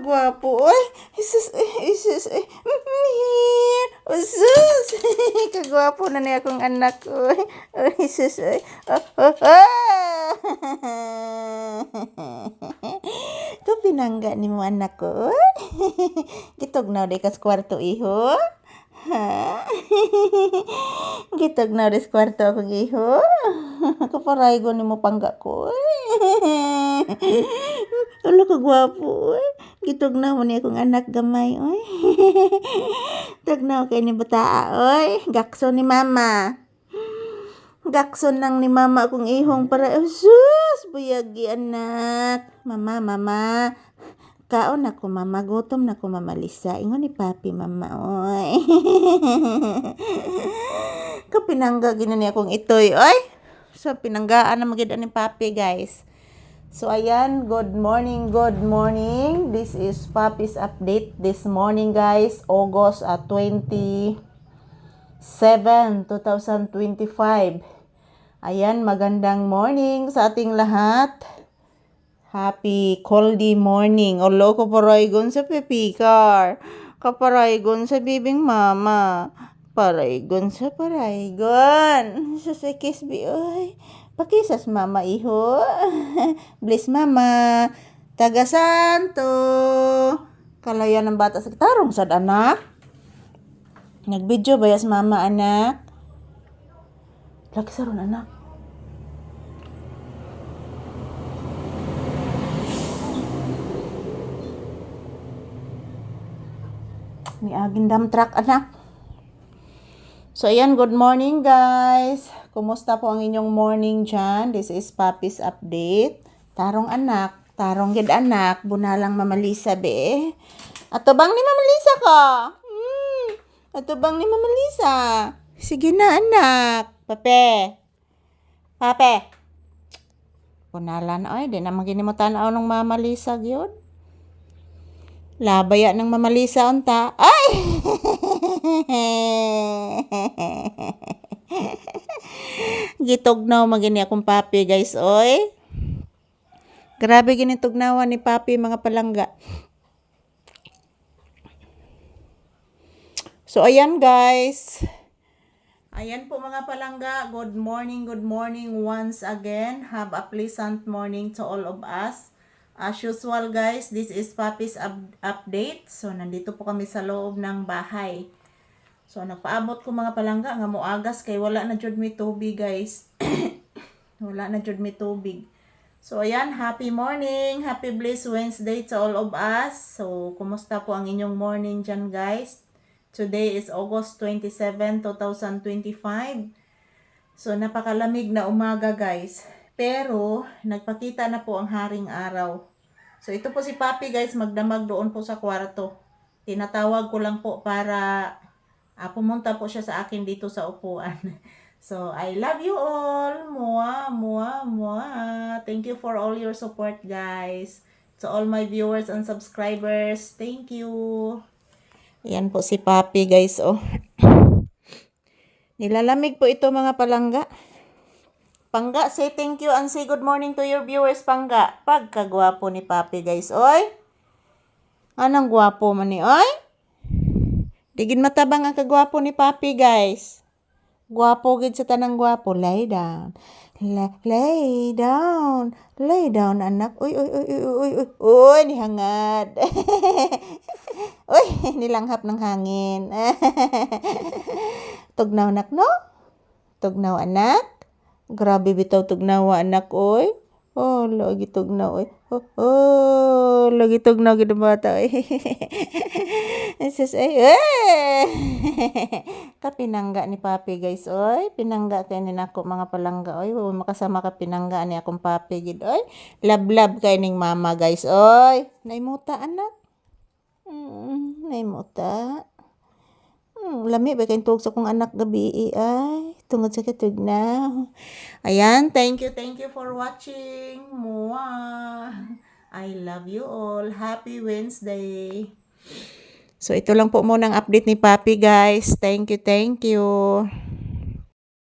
kagwapo. Ay, isus, usus. Kagwapo na niya akong anak. Ay, isus, ay. Ito pinangga ni mo anak ko. Gitog na di kas kwarto iho. Ha? Gitog na ris kwarto akong iho. Kaparay ko ni mo pangga ko. Ala ka gwapo. Gitog na mo ni akong anak gamay. Oy. Tagnaw kay ni bataa. Oy. Gakso ni mama. Gakson lang ni mama akong ihong para. Sus! Buyagi anak. Mama. Kaon ako mama, gutom na ko mama Lisa. Ingon ni papi mama, oy. Kapinangga ginani akong itoy, oy. So pinanggaan na magid ni papi, guys. So ayan, good morning. This is Papi's update this morning, guys. August 27, 2025. Ayan, magandang morning sa ating lahat. Happy coldy morning. Olo ko paraygon sa pepikar. Kaparaygon sa bibing mama. Paraygon sa paraygon. Sa kisbi. Ay, pakisas mama iho. Bless mama. Taga Santo. Kalayan ng bata sa tarong sad anak. Nag-video ba yas mama anak? Lagi saron anak. Ni agin dump truck anak. So ayan, good morning guys. Kumusta po ang inyong morning dyan? This is Papi's update. Tarong anak, tarong gid anak, bunalang Mama Lisa be. Ato bang ni Mama Lisa ka? Ato bang ni Mama Lisa? Sige na anak. Pape. Bunalan oy, di na magini mo tanaw ng Mama Lisa gyud. Labaya ng Mama Lisa unta. Ay! Gitugnaw magini akong papi, guys, oy. Grabe ginitugnawan ni papi mga palangga. So ayan, guys. Ayan po mga palangga. Good morning once again. Have a pleasant morning to all of us. As usual guys, this is Papi's update. So nandito po kami sa loob ng bahay. So nagpaabot ko mga palangga nga moagas kay wala na jud mi tubig guys. Wala na jud mi tubig. So ayan, happy morning, happy blessed Wednesday to all of us. So kumusta po ang inyong morning dyan guys? Today is August 27, 2025. So napakalamig na umaga guys. Pero, nagpakita na po ang haring araw. So, ito po si Papi guys, magdamag doon po sa kwarto. Tinatawag ko lang po para pumunta po siya sa akin dito sa upuan. So, I love you all. Mwah. Thank you for all your support guys. To all my viewers and subscribers, thank you. Yan po si Papi guys, oh. Nilalamig po ito mga palangga. Pangga, say thank you and say good morning to your viewers, Pangga. Pagkagwapo ni Papi, guys. Oy! Anong gwapo man ni, oy? Digin matabang ang kagwapo ni Papi, guys. Gwapo gid sa tanang gwapo. Lay down. Lay down. Lay down, anak. Uy. Uy, nihangad. Uy, nilanghap ng hangin. Tugnaw, anak, no? Tugnaw, anak? Grabe bitaw tugnawa anak oy. Oh, lagi tugnaw oy. Oh, lagi tugnaw gid bata oy. Sus ay. Kapinangga ni Papi guys oy. Pinangga kay ni nako mga palangga oy. Makasama ka pinangga ni akong Papi gid oy. Love kay ning mama guys oy. Naimuta anak. Naimuta. Lami ba kayong tugsa kong anak gabi ay tungod sa katugnaw. Ayan, thank you for watching. Mwah. I love you all. Happy Wednesday. So ito lang po muna ang update ni Papi guys. Thank you.